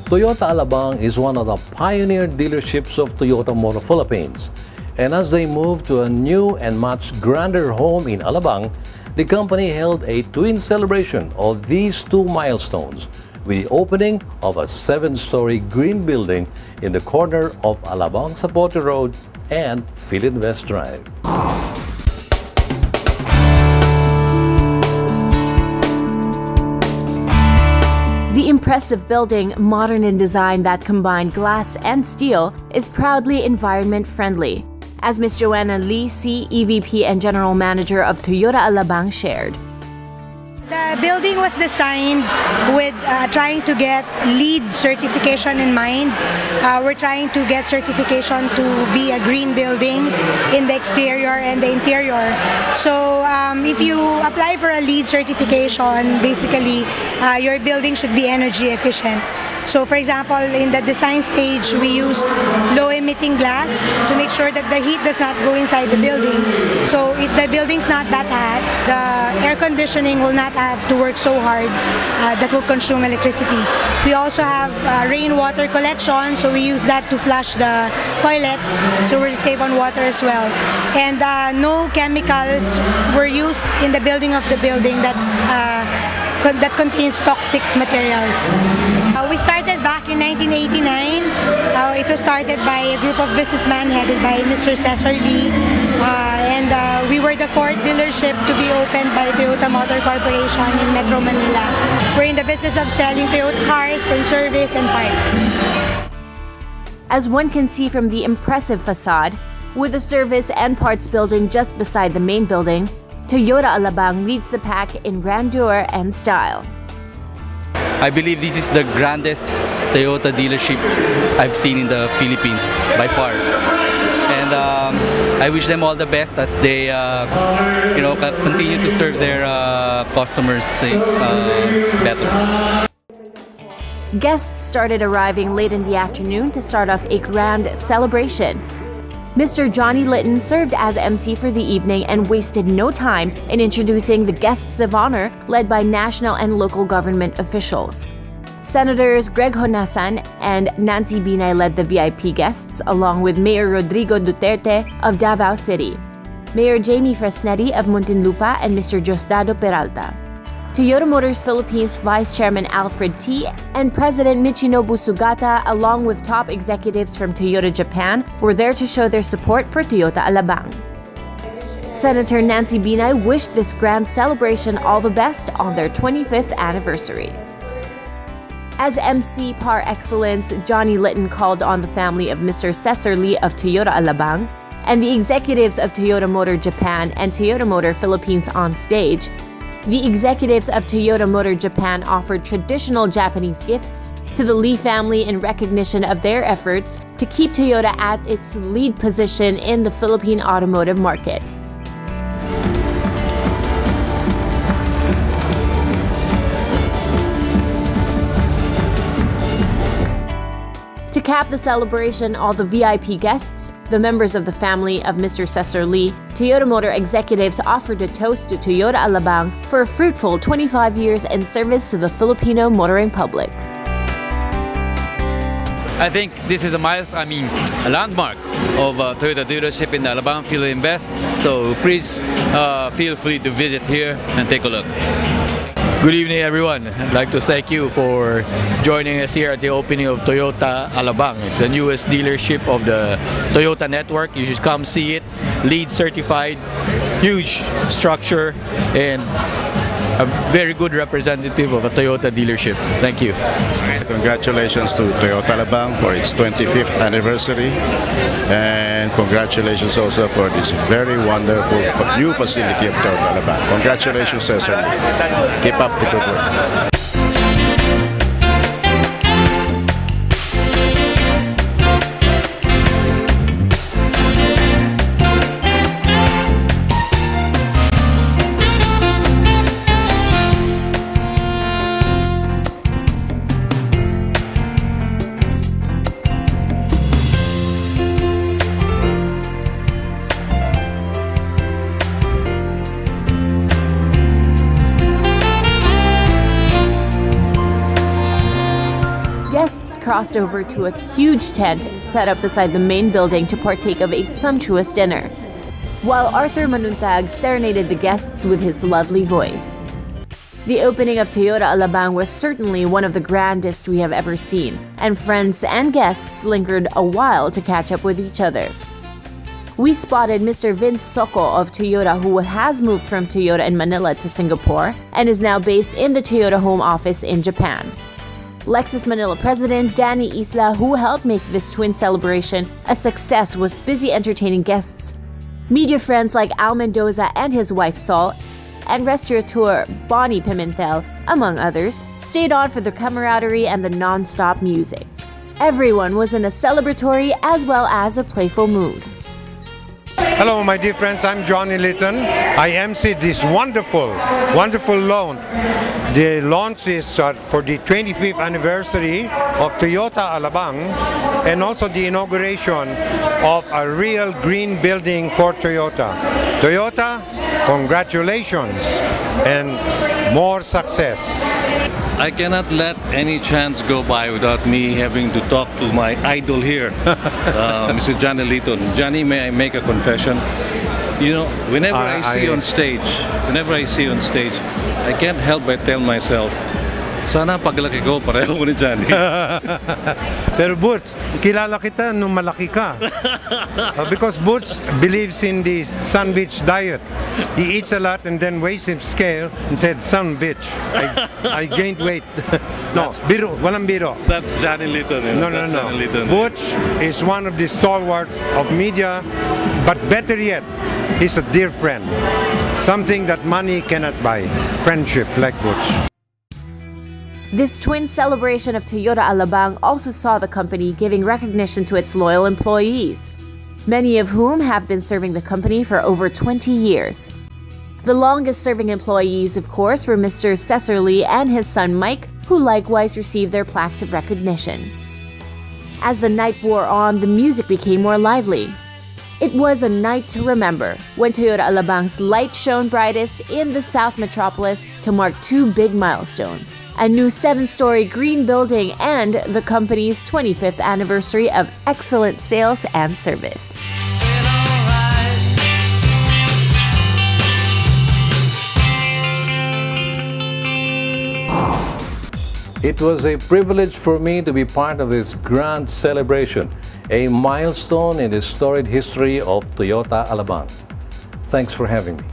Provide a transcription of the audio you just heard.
Toyota Alabang is one of the pioneer dealerships of Toyota Motor Philippines. And as they move to a new and much grander home in Alabang, the company held a twin celebration of these two milestones with the opening of a 7-story green building in the corner of Alabang Zapote Road and Philinvest Drive. The impressive building, modern in design that combined glass and steel, is proudly environment-friendly, as Ms. Joanna Lee, EVP and General Manager of Toyota Alabang shared. The building was designed with trying to get LEED certification in mind. We're trying to get certification to be a green building in the exterior and the interior. So if you apply for a LEED certification, basically your building should be energy efficient. So for example, in the design stage, we used low-emitting glass to make sure that the heat does not go inside the building. So if the building's not that hot, the air conditioning will not have to work so hard that will consume electricity. We also have rainwater collection, so we use that to flush the toilets, so we save on water as well. And no chemicals were used in the building of the building that contains toxic materials. We started back in 1989. It was started by a group of businessmen headed by Mr. Cesar Lee. And we were the 4th dealership to be opened by Toyota Motor Corporation in Metro Manila. We're in the business of selling Toyota cars and service and parts. As one can see from the impressive facade, with the service and parts building just beside the main building, Toyota Alabang leads the pack in grandeur and style. I believe this is the grandest Toyota dealership I've seen in the Philippines by far. And I wish them all the best as they continue to serve their customers better. Guests started arriving late in the afternoon to start off a grand celebration. Mr. Johnny Litton served as MC for the evening and wasted no time in introducing the guests of honor led by national and local government officials. Senators Greg Honasan and Nancy Binay led the VIP guests, along with Mayor Rodrigo Duterte of Davao City, Mayor Jamie Fresnetti of Muntinlupa, and Mr. Diosdado Peralta. Toyota Motors Philippines Vice Chairman Alfred T. and President Michinobu Sugata, along with top executives from Toyota Japan, were there to show their support for Toyota Alabang. Senator Nancy Binay wished this grand celebration all the best on their 25th anniversary. As MC par excellence, Johnny Litton called on the family of Mr. Cesar Lee of Toyota Alabang and the executives of Toyota Motor Japan and Toyota Motor Philippines on stage. The executives of Toyota Motor Japan offered traditional Japanese gifts to the Lee family in recognition of their efforts to keep Toyota at its lead position in the Philippine automotive market. To cap the celebration, all the VIP guests, the members of the family of Mr. Cesar Lee, Toyota Motor executives offered a toast to Toyota Alabang for a fruitful 25 years in service to the Filipino motoring public. I think this is a landmark of Toyota dealership in Alabang Philinvest. So please feel free to visit here and take a look. Good evening, everyone. I'd like to thank you for joining us here at the opening of Toyota Alabang. It's the newest dealership of the Toyota network. You should come see it. LEED certified, huge structure, and a very good representative of a Toyota dealership. Thank you. Congratulations to Toyota Alabang for its 25th anniversary, and congratulations also for this very wonderful new facility of Toyota Alabang. Congratulations, Cesar. Keep up the good work. guests crossed over to a huge tent set up beside the main building to partake of a sumptuous dinner, while Arthur Manuntag serenaded the guests with his lovely voice. The opening of Toyota Alabang was certainly one of the grandest we have ever seen, and friends and guests lingered a while to catch up with each other. We spotted Mr. Vince Soko of Toyota, who has moved from Toyota in Manila to Singapore and is now based in the Toyota home office in Japan. Lexus Manila President Danny Isla, who helped make this twin celebration a success, was busy entertaining guests. Media friends like Al Mendoza and his wife Sol, and restaurateur Bonnie Pimentel, among others, stayed on for the camaraderie and the non-stop music. Everyone was in a celebratory as well as a playful mood. Hello, my dear friends. I'm Johnny Litton. I emceed this wonderful launch. The launch is for the 25th anniversary of Toyota Alabang, and also the inauguration of a real green building for Toyota. Toyota, congratulations and more success. I cannot let any chance go by without me having to talk to my idol here, Mr. Johnny Litton. Johnny, may I make a confession? You know, whenever I see you on stage, I can't help but tell myself, sana paglaki ko, pareho ko ni Johnny. Pero Butch, kilala kita nung malaki ka. Because Butch believes in the sun bitch diet. He eats a lot and then weighs his scale and said, sun bitch, I gained weight. No, biro, walang biro. That's Johnny Litton. You know? No. Johnny Litton. Butch is one of the stalwarts of media, but better yet, he's a dear friend. Something that money cannot buy. Friendship like Butch. This twin celebration of Toyota Alabang also saw the company giving recognition to its loyal employees, many of whom have been serving the company for over 20 years. The longest-serving employees, of course, were Mr. Cesar Lee and his son Mike, who likewise received their plaques of recognition. As the night wore on, the music became more lively. It was a night to remember when Toyota Alabang's light shone brightest in the South Metropolis to mark two big milestones: a new 7-story green building and the company's 25th anniversary of excellent sales and service. It was a privilege for me to be part of this grand celebration, a milestone in the storied history of Toyota Alabang. Thanks for having me.